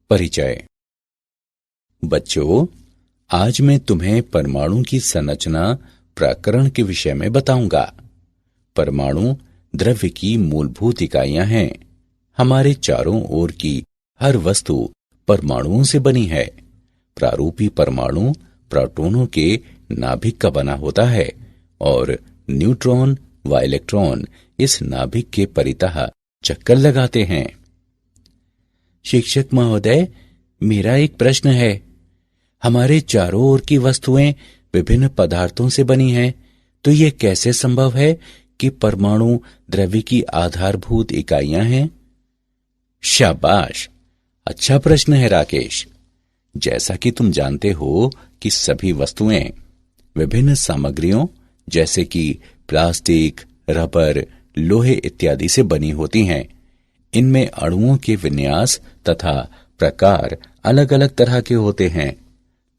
परिचय। बच्चों, आज मैं तुम्हें परमाणु की संरचना प्रकरण के विषय में बताऊंगा। परमाणु द्रव्य की मूलभूत इकाइयां हैं। हमारे चारों ओर की हर वस्तु परमाणुओं से बनी है। प्रारूपी परमाणु प्रोटॉनों के नाभिक का बना होता है और न्यूट्रॉन व इलेक्ट्रॉन इस नाभिक के परितः चक्कर लगाते हैं। शिक्षक महोदय, मेरा एक प्रश्न है। हमारे चारों ओर की वस्तुएं विभिन्न पदार्थों से बनी हैं, तो यह कैसे संभव है कि परमाणु द्रव्य की आधारभूत इकाइयां हैं? शाबाश, अच्छा प्रश्न है राकेश। जैसा कि तुम जानते हो कि सभी वस्तुएं विभिन्न सामग्रियों जैसे कि प्लास्टिक, रबर, लोहे इत्यादि से बनी होती हैं। इनमें अणुओं के विन्यास तथा प्रकार अलग अलग तरह के होते हैं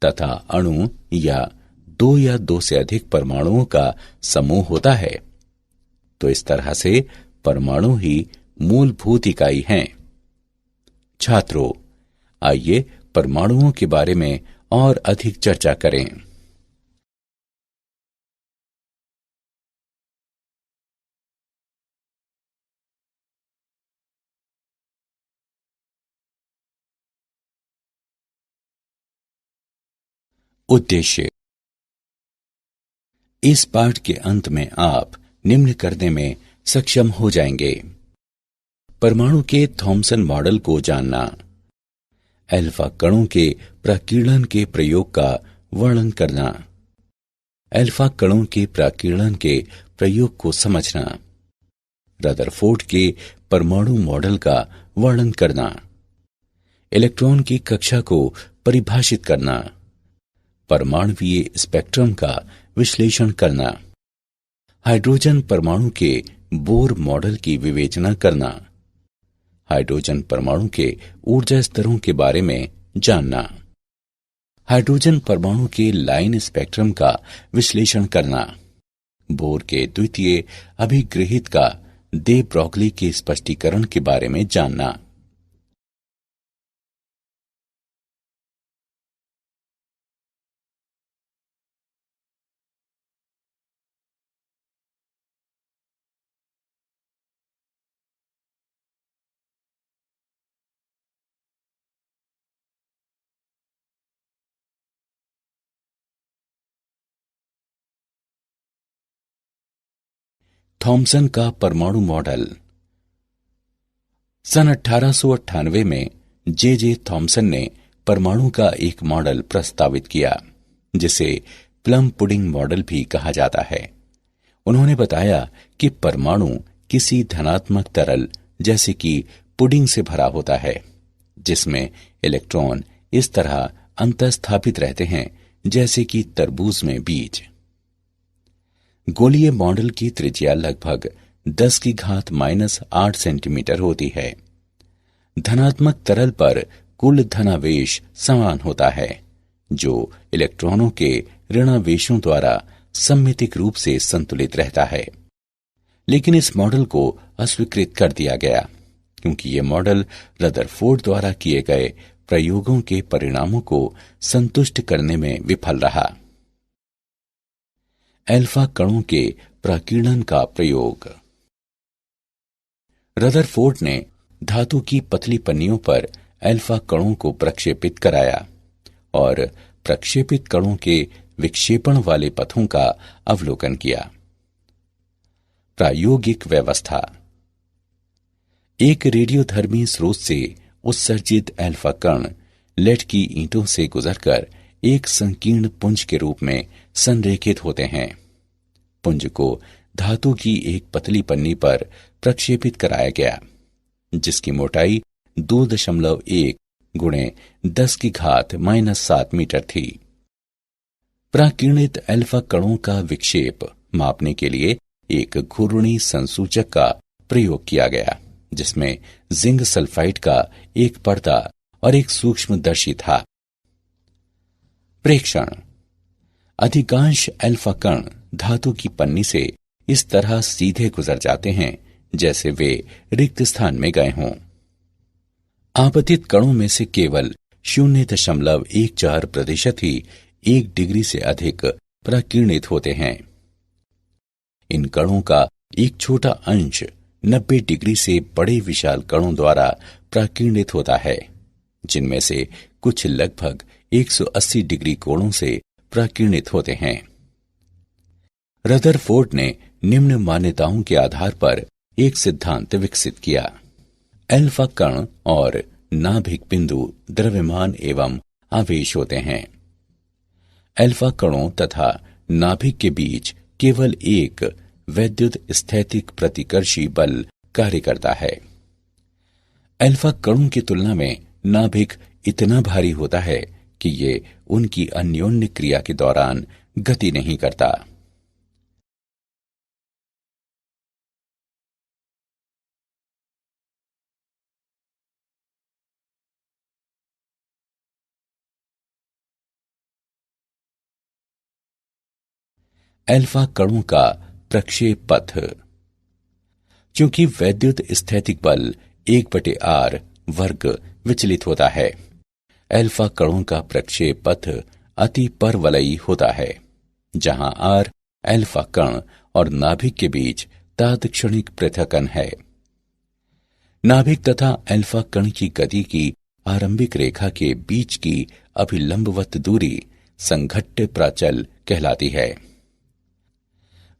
तथा अणु या दो से अधिक परमाणुओं का समूह होता है। तो इस तरह से परमाणु ही मूलभूत इकाई हैं। छात्रों, आइए परमाणुओं के बारे में और अधिक चर्चा करें। उद्देश्य। इस पाठ के अंत में आप निम्न करने में सक्षम हो जाएंगे। परमाणु के थॉमसन मॉडल को जानना, अल्फा कणों के प्रकीर्णन के प्रयोग का वर्णन करना, अल्फा कणों के प्रकीर्णन के प्रयोग को समझना, रदरफोर्ड के परमाणु मॉडल का वर्णन करना, इलेक्ट्रॉन की कक्षा को परिभाषित करना, परमाणुवीय स्पेक्ट्रम का विश्लेषण करना, हाइड्रोजन परमाणु के बोर मॉडल की विवेचना करना, हाइड्रोजन परमाणु के ऊर्जा स्तरों के बारे में जानना, हाइड्रोजन परमाणु के लाइन स्पेक्ट्रम का विश्लेषण करना, बोर के द्वितीय अभिगृहित का दे ब्रॉगली के स्पष्टीकरण के बारे में जानना। थॉमसन का परमाणु मॉडल। सन 1898 में जे थॉमसन ने परमाणु का एक मॉडल प्रस्तावित किया, जिसे प्लम पुडिंग मॉडल भी कहा जाता है। उन्होंने बताया कि परमाणु किसी धनात्मक तरल जैसे कि पुडिंग से भरा होता है, जिसमें इलेक्ट्रॉन इस तरह अंतःस्थापित रहते हैं जैसे कि तरबूज में बीज। गोलीय मॉडल की त्रिज्या लगभग 10⁻⁻8 सेंटीमीटर होती है। धनात्मक तरल पर कुल धनावेश समान होता है, जो इलेक्ट्रॉनों के ऋणावेशों द्वारा सममितिक रूप से संतुलित रहता है। लेकिन इस मॉडल को अस्वीकृत कर दिया गया क्योंकि यह मॉडल रदरफोर्ड द्वारा किए गए प्रयोगों के परिणामों को संतुष्ट करने में विफल रहा। अल्फा कणों के प्रकीर्णन का प्रयोग। रदरफोर्ड ने धातु की पतली पन्नियों पर अल्फा कणों को प्रक्षेपित कराया और प्रक्षेपित कणों के विक्षेपण वाले पथों का अवलोकन किया। प्रायोगिक व्यवस्था। एक रेडियोधर्मी स्रोत से उत्सर्जित अल्फा कण लेड की ईंटों से गुजरकर एक संकीर्ण पुंज के रूप में संरेखित होते हैं। पुंज को धातु की एक पतली पन्नी पर प्रक्षेपित कराया गया, जिसकी मोटाई 2.1 गुणे 10⁻⁻7 मीटर थी। प्राकीर्णित अल्फा कणों का विक्षेप मापने के लिए एक घूर्णी संसूचक का प्रयोग किया गया, जिसमें जिंक सल्फाइड का एक पर्दा और एक सूक्ष्मदर्शी था। प्रेक्षण। अधिकांश अल्फा कण धातु की पन्नी से इस तरह सीधे गुजर जाते हैं जैसे वे रिक्त स्थान में गए हों। आपतित कणों में से केवल 0.14% ही 1 डिग्री से अधिक प्रकीर्णित होते हैं। इन कणों का एक छोटा अंश 90 डिग्री से बड़े विशाल कणों द्वारा प्रकीर्णित होता है, जिनमें से कुछ लगभग 180 डिग्री कोणों से प्रकीर्णित होते हैं। रदरफोर्ड ने निम्न मान्यताओं के आधार पर एक सिद्धांत विकसित किया। अल्फा कण और नाभिक बिंदु द्रव्यमान एवं आवेश होते हैं। अल्फा कणों तथा नाभिक के बीच केवल एक वैद्युत स्थैतिक प्रतिकर्षी बल कार्य करता है। अल्फा कणों की तुलना में नाभिक इतना भारी होता है कि ये उनकी अन्योन्य क्रिया के दौरान गति नहीं करता। अल्फा कणों का प्रक्षेप पथ। चूंकि वैद्युत स्थैतिक बल 1/r वर्ग विचलित होता है, अल्फा कणों का प्रक्षेप पथ अति परवलयी होता है, जहां r अल्फा कण और नाभिक के बीच तात्क्षणिक पृथक्कन है। नाभिक तथा अल्फा कण की गति की आरंभिक रेखा के बीच की अभिलंबवत दूरी संघट्ट प्राचल कहलाती है।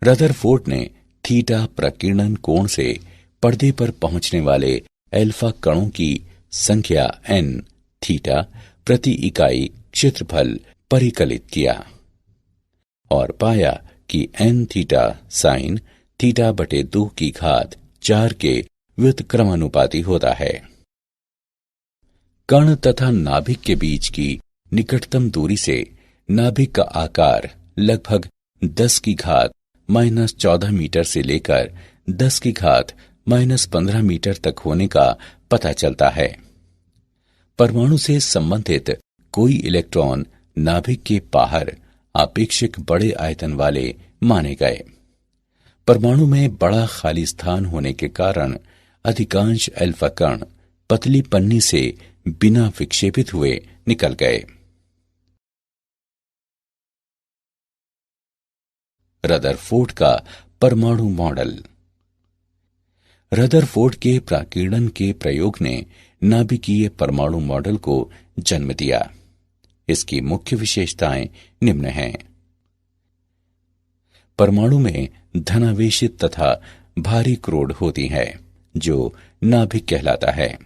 रदरफोर्ड ने थीटा प्रकीर्णन कोण से पर्दे पर पहुंचने वाले अल्फा कणों की संख्या n थीटा प्रति इकाई क्षेत्रफल परिकलित किया और पाया कि n थीटा साइन थीटा बटे 2 की घात 4 के व्युत्क्रमानुपाती होता है। कण तथा नाभिक के बीच की निकटतम दूरी से नाभिक का आकार लगभग 10 की घात -14 मीटर से लेकर 10 की घात -15 मीटर तक होने का पता चलता है। परमाणु से संबंधित कोई इलेक्ट्रॉन नाभिक के बाहर आपेक्षिक बड़े आयतन वाले माने गए। परमाणु में बड़ा खाली स्थान होने के कारण अधिकांश अल्फा कण पतली पन्नी से बिना विक्षेपित हुए निकल गए। रदरफोर्ड का परमाणु मॉडल। रदरफोर्ड के प्रकीर्णन के प्रयोग ने नाभिकीय परमाणु मॉडल को जन्म दिया। इसकी मुख्य विशेषताएं निम्न हैं। परमाणु में धनावेशित तथा भारी क्रोड होती है, जो नाभिक कहलाता है।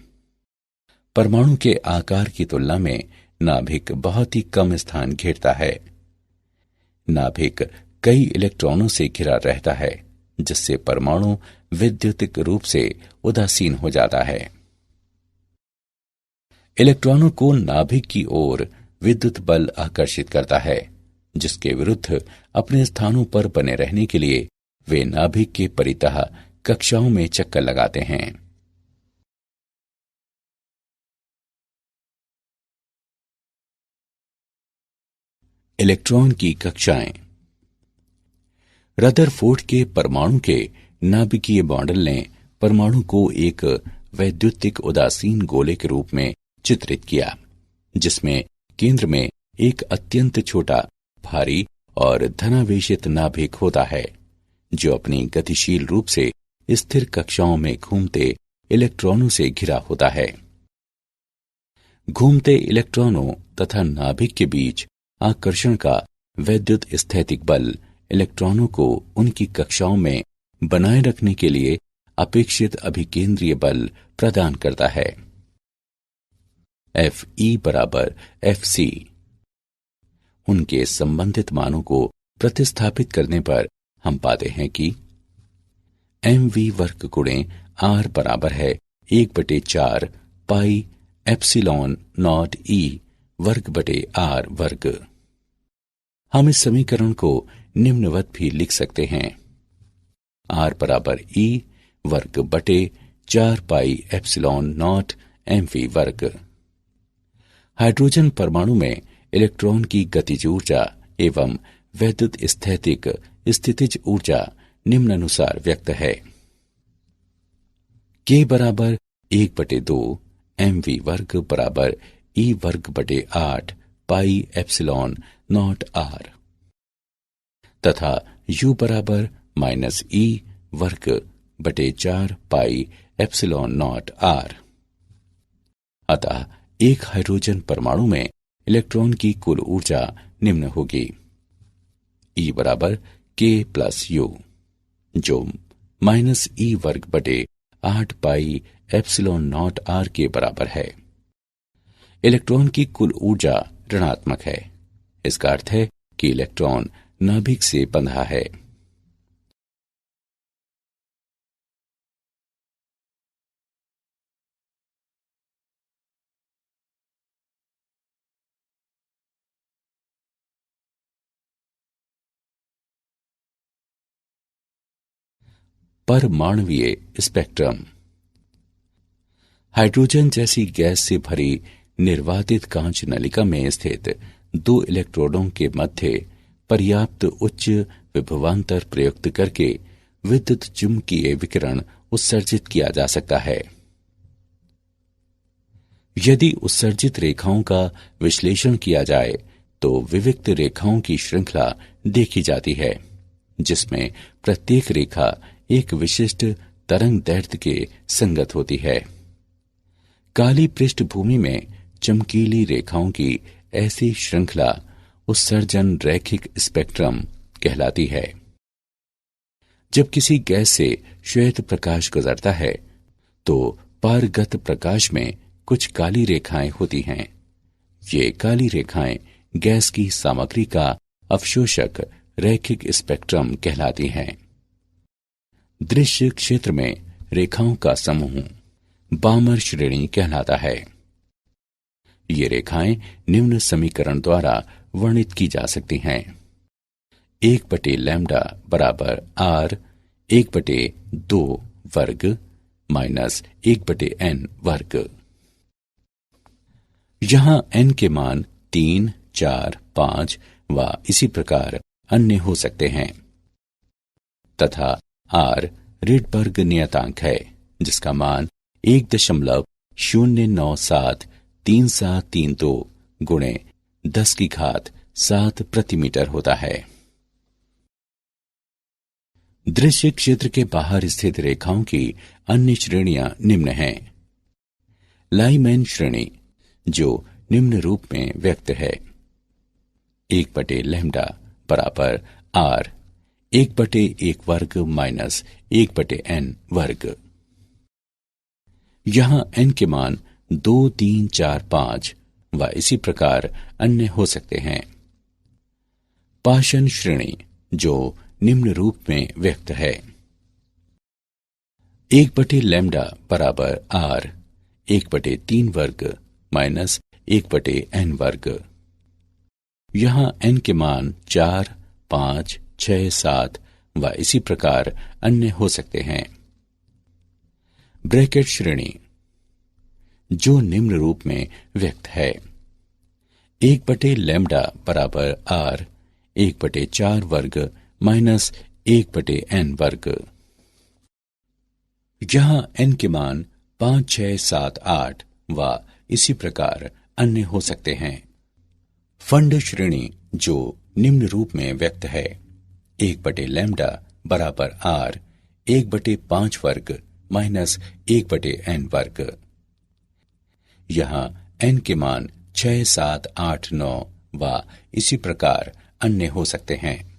परमाणु के आकार की तुलना में नाभिक बहुत ही कम स्थान घेरता है। नाभिक कई इलेक्ट्रॉनों से घिरा रहता है, जिससे परमाणु विद्युतिक रूप से उदासीन हो जाता है। इलेक्ट्रॉनों को नाभिक की ओर विद्युत बल आकर्षित करता है, जिसके विरुद्ध अपने स्थानों पर बने रहने के लिए वे नाभिक के परितः कक्षाओं में चक्कर लगाते हैं। इलेक्ट्रॉन की कक्षाएं। रदरफोर्ड के परमाणु के नाभिकीय मॉडल ने परमाणु को एक वैद्युतिक उदासीन गोले के रूप में चित्रित किया, जिसमें केंद्र में एक अत्यंत छोटा, भारी और धनावेशित नाभिक होता है, जो अपनी गतिशील रूप से स्थिर कक्षाओं में घूमते इलेक्ट्रॉनों से घिरा होता है। घूमते इलेक्ट्रॉनों तथा नाभिक के बीच आकर्षण का वैद्युत स्थैतिक बल इलेक्ट्रॉनों को उनकी कक्षाओं में बनाए रखने के लिए अपेक्षित अभिकेंद्रीय बल प्रदान करता है। Fe बराबर Fc। उनके संबंधित मानों को प्रतिस्थापित करने पर हम पाते हैं कि mv वर्ग गुणे r बराबर है 1/4 पाई एप्सिलॉन नॉट e वर्ग बटे r वर्ग। हम इस समीकरण को निम्नवत भी लिख सकते हैं। r बराबर e वर्ग बटे 4 पाई एप्सिलॉन नॉट mv वर्ग। हाइड्रोजन परमाणु में इलेक्ट्रॉन की गतिज ऊर्जा एवं वैद्युत स्थैतिक स्थितिज ऊर्जा निम्नानुसार व्यक्त है। K बराबर 1/2 mv वर्ग बराबर e वर्ग बटे 8 पाई एप्सिलॉन नॉट r तथा u बराबर माइनस e वर्ग बटे 4 पाई एप्सिलॉन नॉट r। अतः एक हाइड्रोजन परमाणु में इलेक्ट्रॉन की कुल ऊर्जा निम्न होगी: E बराबर k प्लस यू, जो माइनस ई वर्ग बटे 8 पाई एप्सिलॉन नॉट r के बराबर है। इलेक्ट्रॉन की कुल ऊर्जा ऋणात्मक है। इसका अर्थ है कि इलेक्ट्रॉन नाभिक से बंधा है। परमाणुवीय स्पेक्ट्रम। हाइड्रोजन जैसी गैस से भरी निर्वातित कांच नलिका में स्थित दो इलेक्ट्रोडों के मध्य पर्याप्त उच्च विभवांतर प्रयुक्त करके विद्युत चुंबकीय विकिरण उत्सर्जित किया जा सकता है। यदि उत्सर्जित रेखाओं का विश्लेषण किया जाए तो विविक्त रेखाओं की श्रृंखला देखी जाती है, जिसमें प्रत्येक रेखा एक विशिष्ट तरंग दैर्ध्य के संगत होती है। काली पृष्ठभूमि में चमकीली रेखाओं की ऐसी श्रृंखला उत्सर्जन रैखिक स्पेक्ट्रम कहलाती है। जब किसी गैस से श्वेत प्रकाश गुजरता है तो पारगत प्रकाश में कुछ काली रेखाएं होती हैं। ये काली रेखाएं गैस की सामग्री का अवशोषक रैखिक स्पेक्ट्रम कहलाती हैं। दृश्य क्षेत्र में रेखाओं का समूह बामर श्रेणी कहलाता है। ये रेखाएं निम्न समीकरण द्वारा वर्णित की जा सकती हैं: 1/लैम्डा बराबर r 1/2 वर्ग माइनस 1/n वर्ग। यहां n के मान 3, 4, 5 व इसी प्रकार अन्य हो सकते हैं तथा r रिडबर्ग नियतांक है, जिसका मान 1.097332 गुणे 10⁻7 प्रति मीटर होता है। दृश्य क्षेत्र के बाहर स्थित रेखाओं की अन्य श्रेणियां निम्न हैं: लाइमैन श्रेणी, जो निम्न रूप में व्यक्त है: 1/लैम्डा बराबर r 1/1 वर्ग माइनस 1/n वर्ग। यहां n के मान 2, 3, 4, 5 व इसी प्रकार अन्य हो सकते हैं। पाशन श्रेणी, जो निम्न रूप में व्यक्त है: 1/लैम्डा बराबर r 1/3 वर्ग माइनस 1/n वर्ग। यहां n के मान 4, 5, 6, 7 व इसी प्रकार अन्य हो सकते हैं। ब्रैकेट श्रेणी, जो निम्न रूप में व्यक्त है: 1/लैम्डा बराबर r 1/4 वर्ग माइनस 1/n वर्ग। यहां n के मान 5, 6, 7, 8 व इसी प्रकार अन्य हो सकते हैं। फंड श्रेणी, जो निम्न रूप में व्यक्त है: 1/लैम्डा बराबर r 1/5 वर्ग माइनस 1/n वर्ग। यहां n के मान 6, 7, 8, 9 व इसी प्रकार अन्य हो सकते हैं।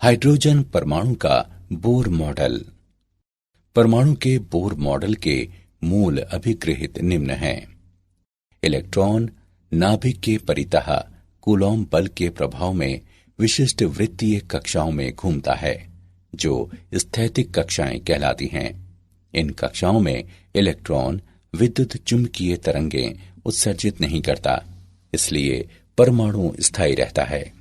हाइड्रोजन परमाणु का बोर मॉडल। परमाणु के बोर मॉडल के मूल अभिगृहित निम्न हैं: इलेक्ट्रॉन नाभिक के परितः कूलॉम बल के प्रभाव में विशिष्ट वृत्तीय कक्षाओं में घूमता है, जो स्थैतिक कक्षाएं कहलाती हैं। इन कक्षाओं में इलेक्ट्रॉन विद्युत चुंबकीय तरंगें उत्सर्जित नहीं करता, इसलिए परमाणु स्थायी रहता है।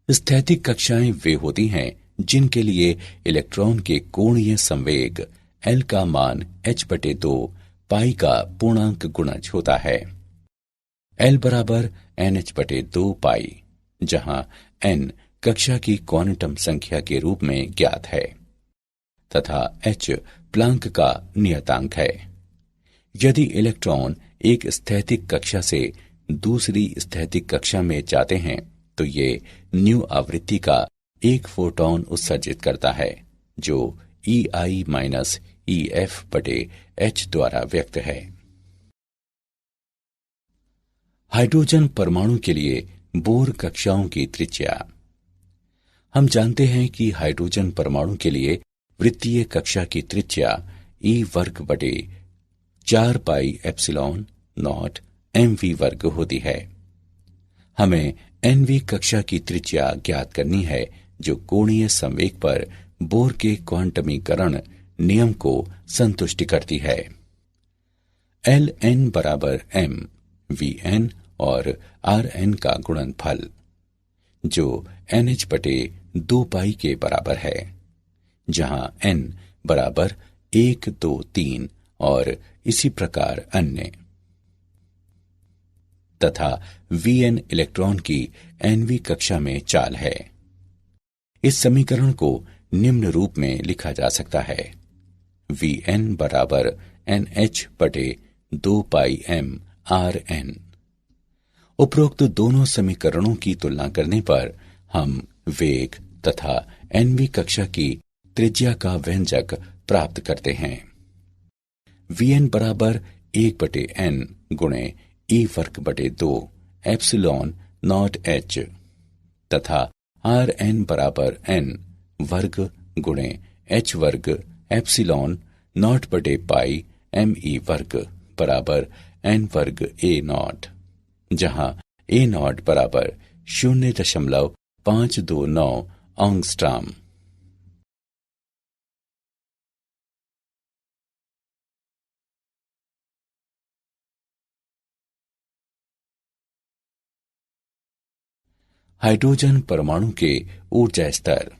स्थैतिक कक्षाएं वे होती हैं जिनके लिए इलेक्ट्रॉन के कोणीय संवेग L का मान h/2 पाई का पूर्णांक गुणज होता है। L बराबर NH/2 पाई, जहां N कक्षा की क्वांटम संख्या के रूप में ज्ञात है तथा h प्लांक का नियतांक है। यदि इलेक्ट्रॉन एक स्थैतिक कक्षा से दूसरी स्थैतिक कक्षा में जाते हैं तो ये न्यू आवृत्ति का एक फोटॉन उत्सर्जित करता है जो EI माइनस EF बटे h द्वारा व्यक्त है। हाइड्रोजन परमाणु के लिए बोर कक्षाओं की त्रिज्या। हम जानते हैं कि हाइड्रोजन परमाणु के लिए वृत्तीय कक्षा की त्रिज्या E वर्ग बटे 4 पाई एप्सिलॉन नॉट mv वर्ग होती है। हमें nv कक्षा की त्रिज्या ज्ञात करनी है जो कोणीय संवेग पर बोर के क्वांटमीकरण नियम को संतुष्ट करती है। Ln बराबर m Vn और Rn का गुणनफल जो NH बटे 2 पाई के बराबर है, जहां n बराबर 1, 2, 3 और इसी प्रकार अन्य, तथा Vn इलेक्ट्रॉन की nv कक्षा में चाल है। इस समीकरण को निम्न रूप में लिखा जा सकता है। Vn बराबर NH बटे 2 पाई m Rn। उपरोक्त दोनों समीकरणों की तुलना करने पर हम वेग तथा nv कक्षा की त्रिज्या का व्यंजक प्राप्त करते हैं। Vn बराबर 1 बटे n गुणे E वर्ग बटे 2 एप्सिलॉन नॉट h तथा Rn बराबर n वर्ग गुणे h वर्ग एप्सिलॉन नॉट बटे पाई me वर्ग बराबर n वर्ग a नॉट, जहां a नॉट बराबर 0.529 एंगस्ट्रॉम। हाइड्रोजन परमाणु के ऊर्जा स्तर।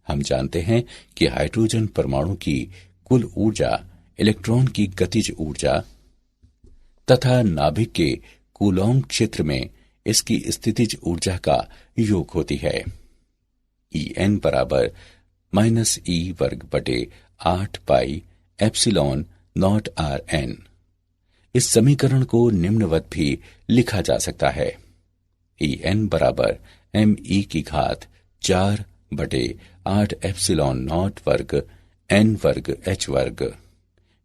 हम जानते हैं कि हाइड्रोजन परमाणु की कुल ऊर्जा इलेक्ट्रॉन की गतिज ऊर्जा तथा नाभिक के कूलॉम क्षेत्र में इसकी स्थितिज ऊर्जा का योग होती है। En बराबर माइनस E वर्ग बटे 8 पाई एप्सिलॉन नॉट Rn। इस समीकरण को निम्नवत भी लिखा जा सकता है। En बराबर me की घात 4 बटे 8 एप्सिलॉन नॉट वर्ग n वर्ग h वर्ग,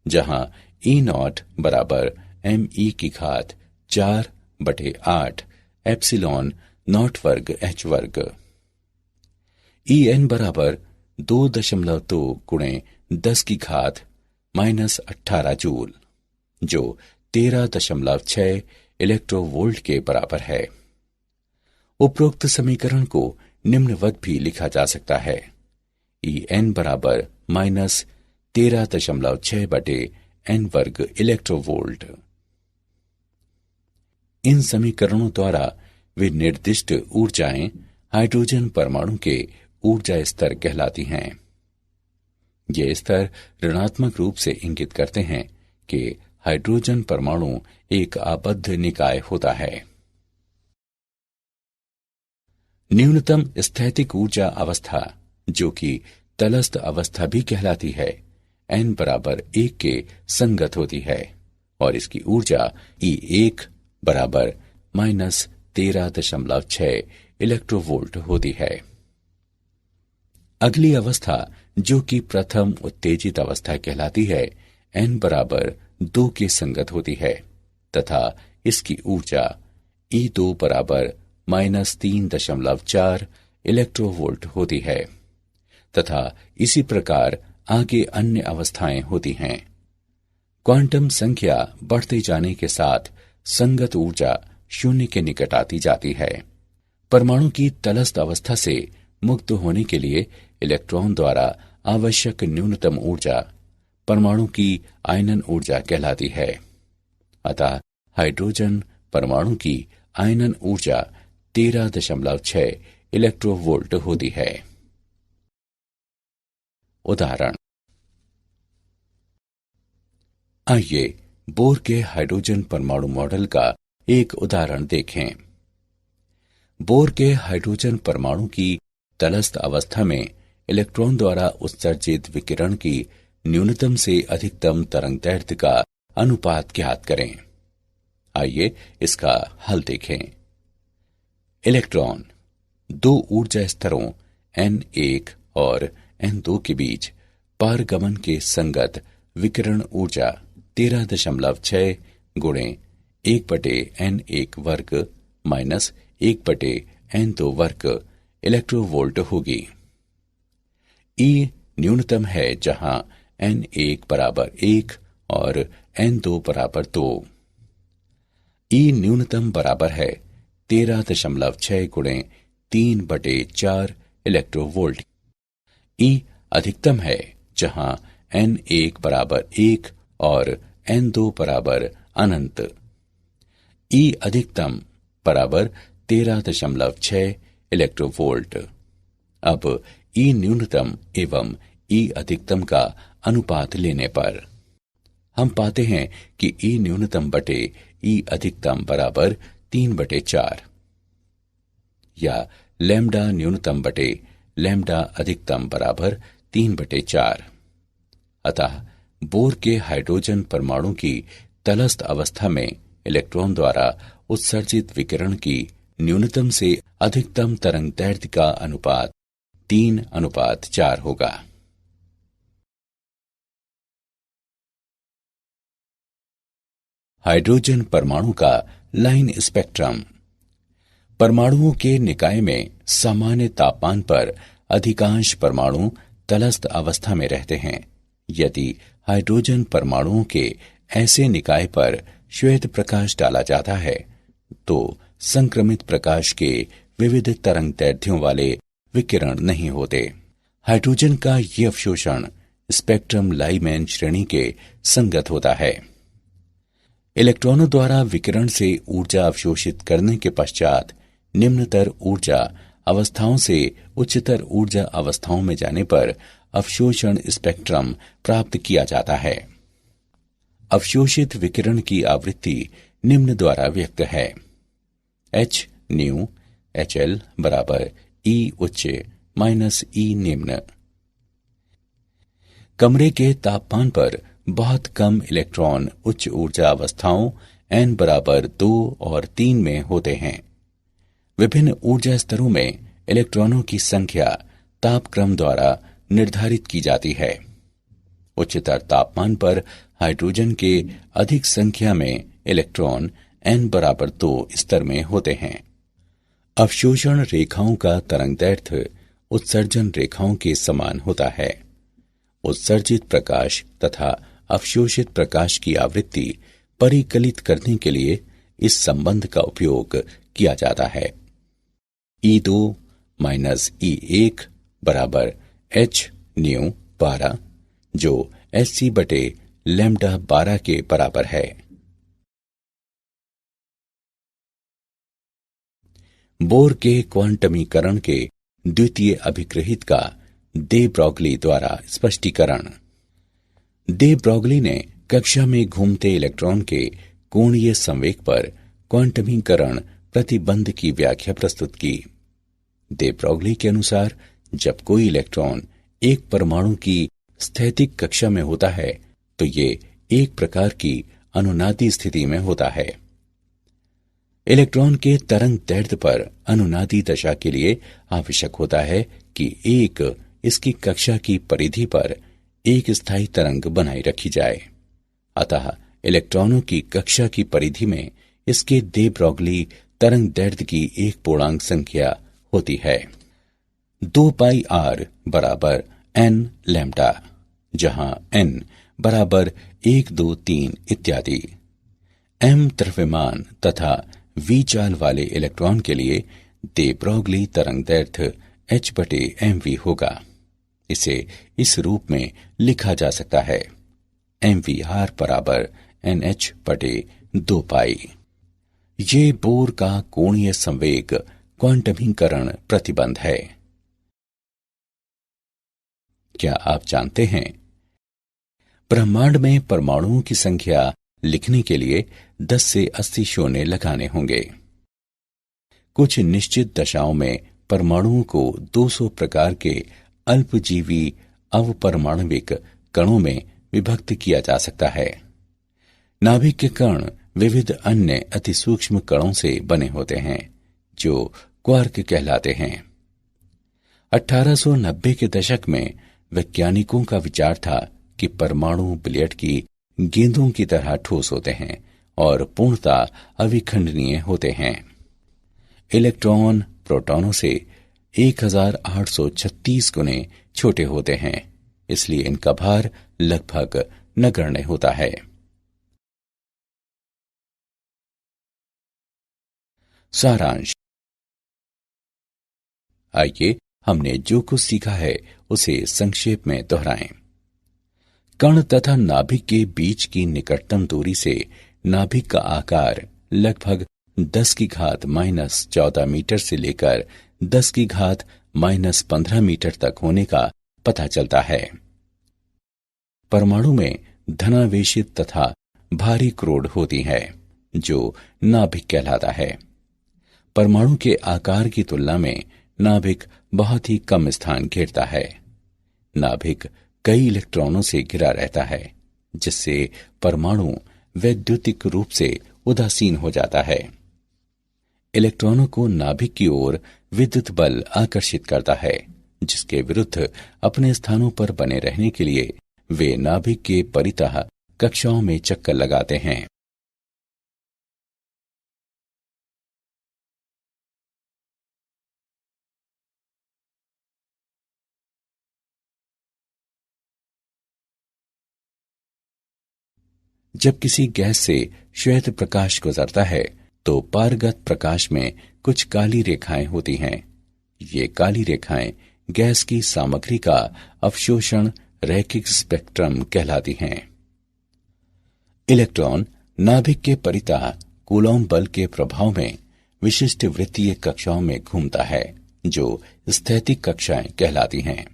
जहां E नॉट बराबर me की घात 4 बटे 8 एप्सिलॉन नॉट वर्ग h वर्ग। En बराबर 2.2 गुणे 10 की घात माइनस 18 जूल, जो 13.6 इलेक्ट्रोवोल्ट के बराबर है। उपरोक्त समीकरण को निम्नवत भी लिखा जा सकता है। En बराबर माइनस 13.6 बटे n वर्ग इलेक्ट्रोवोल्ट। इन समीकरणों द्वारा वे निर्दिष्ट ऊर्जाएं हाइड्रोजन परमाणु के ऊर्जा स्तर कहलाती हैं। ये स्तर ऋणात्मक रूप से इंगित करते हैं कि हाइड्रोजन परमाणु एक आबद्ध निकाय होता है। न्यूनतम स्थैतिक ऊर्जा अवस्था, जो कि तलस्थ अवस्था भी कहलाती है, n बराबर 1 के संगत होती है और इसकी ऊर्जा E1 बराबर माइनस 13.6 इलेक्ट्रोवोल्ट होती है। अगली अवस्था, जो कि प्रथम उत्तेजित अवस्था कहलाती है, n बराबर 2 के संगत होती है तथा इसकी ऊर्जा E2 बराबर माइनस 3.4 इलेक्ट्रोवोल्ट होती है तथा इसी प्रकार आगे अन्य अवस्थाएं होती हैं। क्वांटम संख्या बढ़ते जाने के साथ संगत ऊर्जा शून्य के निकट आती जाती है। परमाणु की तलस्थ अवस्था से मुक्त होने के लिए इलेक्ट्रॉन द्वारा आवश्यक न्यूनतम ऊर्जा परमाणु की आयनन ऊर्जा कहलाती है। अतः हाइड्रोजन परमाणु की आयनन ऊर्जा 13.6 इलेक्ट्रोवोल्ट होती है। उदाहरण। आइए बोर के हाइड्रोजन परमाणु मॉडल का एक उदाहरण देखें। बोर के हाइड्रोजन परमाणु की तलस्थ अवस्था में इलेक्ट्रॉन द्वारा उत्सर्जित विकिरण की न्यूनतम से अधिकतम तरंगदैर्ध्य का अनुपात ज्ञात करें। आइए इसका हल देखें। इलेक्ट्रॉन दो ऊर्जा स्तरों N1 और N2 के बीच पारगमन के संगत विकिरण ऊर्जा 13.6 गुणे 1/N1 वर्ग माइनस 1/N2 वर्ग इलेक्ट्रोवोल्ट होगी। E न्यूनतम है जहां N1 बराबर 1 और N2 बराबर 2। E न्यूनतम बराबर है 13.6 गुणे 3/4 इलेक्ट्रोवोल्ट। E अधिकतम है जहां N1 बराबर 1 और N2 बराबर अनंत। E अधिकतम बराबर 13.6 इलेक्ट्रोवोल्ट। अब E न्यूनतम एवं E अधिकतम का अनुपात लेने पर हम पाते हैं कि E न्यूनतम बटे E अधिकतम बराबर 3/4 या लैम्डा न्यूनतम बटे लैम्डा अधिकतम बराबर 3/4। अतः बोर के हाइड्रोजन परमाणु की तलस्थ अवस्था में इलेक्ट्रॉन द्वारा उत्सर्जित विकिरण की न्यूनतम से अधिकतम तरंगदैर्ध्य का अनुपात 3:4 होगा। हाइड्रोजन परमाणु का लाइन स्पेक्ट्रम। परमाणुओं के निकाय में सामान्य तापमान पर अधिकांश परमाणु तलस्थ अवस्था में रहते हैं। यदि हाइड्रोजन परमाणुओं के ऐसे निकाय पर श्वेत प्रकाश डाला जाता है तो संक्रमित प्रकाश के विविध तरंगदैर्ध्यों वाले विकिरण नहीं होते। हाइड्रोजन का ये अवशोषण स्पेक्ट्रम लाइमैन श्रेणी के संगत होता है। इलेक्ट्रॉनों द्वारा विकिरण से ऊर्जा अवशोषित करने के पश्चात निम्नतर ऊर्जा अवस्थाओं से उच्चतर ऊर्जा अवस्थाओं में जाने पर अवशोषण स्पेक्ट्रम प्राप्त किया जाता है। अवशोषित विकिरण की आवृत्ति निम्न द्वारा व्यक्त है। h न्यू HL बराबर E उच्च माइनस E निम्न। कमरे के तापमान पर बहुत कम इलेक्ट्रॉन उच्च ऊर्जा अवस्थाओं n बराबर 2 और 3 में होते हैं। विभिन्न ऊर्जा स्तरों में इलेक्ट्रॉनों की संख्या तापक्रम द्वारा निर्धारित की जाती है। उच्चतर तापमान पर हाइड्रोजन के अधिक संख्या में इलेक्ट्रॉन n बराबर 2 स्तर में होते हैं। अवशोषण रेखाओं का तरंगदैर्ध्य उत्सर्जन रेखाओं के समान होता है। उत्सर्जित प्रकाश तथा अवशोषित प्रकाश की आवृत्ति परिकलित करने के लिए इस संबंध का उपयोग किया जाता है। E2 माइनस E1 बराबर h न्यू 12 जो Hc बटे लैम्डा 12 के बराबर है। बोर के क्वांटमीकरण के द्वितीय अभिग्रहित का दे ब्रॉगली द्वारा स्पष्टीकरण। दे ब्रॉगली ने कक्षा में घूमते इलेक्ट्रॉन के कोणीय संवेग पर क्वांटमीकरण प्रतिबंध की व्याख्या प्रस्तुत की। दे ब्रॉगली के अनुसार जब कोई इलेक्ट्रॉन एक परमाणु की स्थैतिक कक्षा में होता है तो ये एक प्रकार की अनुनादी स्थिति में होता है। इलेक्ट्रॉन के तरंग दैर्ध्य पर अनुनादी दशा के लिए आवश्यक होता है कि एक इसकी कक्षा की परिधि पर एक स्थायी तरंग बनाए रखी जाए। अतः इलेक्ट्रॉनों की कक्षा की परिधि में इसके दे ब्रॉगली तरंग दैर्ध्य की एक पूर्णांक संख्या होती है। 2πr बराबर n लैम्डा, जहां n बराबर 1, 2, 3 इत्यादि। m द्रव्यमान तथा v चाल वाले इलेक्ट्रॉन के लिए दे ब्रॉगली तरंगदैर्ध्य h बटे mv होगा। इसे इस रूप में लिखा जा सकता है mvr बराबर nh बटे 2π। ये बोर का कोणीय संवेग क्वांटमीकरण प्रतिबंध है। क्या आप जानते हैं ब्रह्मांड में परमाणुओं की संख्या लिखने के लिए 10 से 80 शून्य लगाने होंगे। कुछ निश्चित दशाओं में परमाणुओं को 200 प्रकार के अल्पजीवी अवपरमाणविक कणों में विभक्त किया जा सकता है। नाभिक के कण विविध अन्य अति सूक्ष्म कणों से बने होते हैं जो क्वार्क कहलाते हैं। 1890 के दशक में वैज्ञानिकों का विचार था कि परमाणु बिलियर्ड की गेंदों की तरह ठोस होते हैं और पूर्णतः अविखंडनीय होते हैं। इलेक्ट्रॉन प्रोटॉनों से 1836 गुने छोटे होते हैं, इसलिए इनका भार लगभग नगण्य होता है। सारांश। आइए हमने जो कुछ सीखा है उसे संक्षेप में दोहराएं। कण तथा नाभिक के बीच की निकटतम दूरी से नाभिक का आकार लगभग 10 की घात -14 मीटर से लेकर 10 की घात -15 मीटर तक होने का पता चलता है। परमाणु में धनावेशित तथा भारी क्रोड होती है जो नाभिक कहलाता है। परमाणु के आकार की तुलना में नाभिक बहुत ही कम स्थान घेरता है। नाभिक कई इलेक्ट्रॉनों से घिरा रहता है, जिससे परमाणु वैद्युतिक रूप से उदासीन हो जाता है। इलेक्ट्रॉनों को नाभिक की ओर विद्युत बल आकर्षित करता है, जिसके विरुद्ध अपने स्थानों पर बने रहने के लिए वे नाभिक के परितः कक्षाओं में चक्कर लगाते हैं। जब किसी गैस से श्वेत प्रकाश गुजरता है तो पारगत प्रकाश में कुछ काली रेखाएं होती हैं। ये काली रेखाएं गैस की सामग्री का अवशोषण रैखिक स्पेक्ट्रम कहलाती हैं। इलेक्ट्रॉन नाभिक के परितः कूलॉम बल के प्रभाव में विशिष्ट वृत्तीय कक्षाओं में घूमता है, जो स्थैतिक कक्षाएं कहलाती हैं।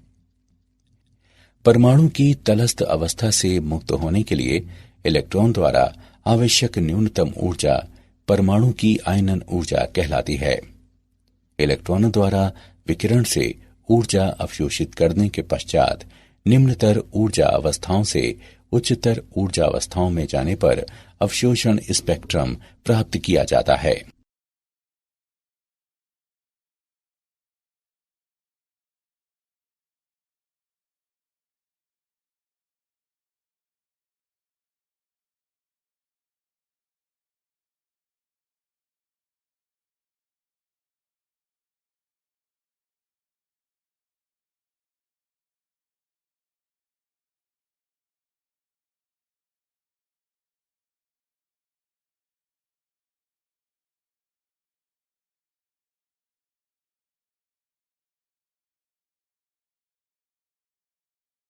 परमाणु की तलस्थ अवस्था से मुक्त होने के लिए इलेक्ट्रॉन द्वारा आवश्यक न्यूनतम ऊर्जा परमाणु की आयनन ऊर्जा कहलाती है। इलेक्ट्रॉनों द्वारा विकिरण से ऊर्जा अवशोषित करने के पश्चात निम्नतर ऊर्जा अवस्थाओं से उच्चतर ऊर्जा अवस्थाओं में जाने पर अवशोषण स्पेक्ट्रम प्राप्त किया जाता है।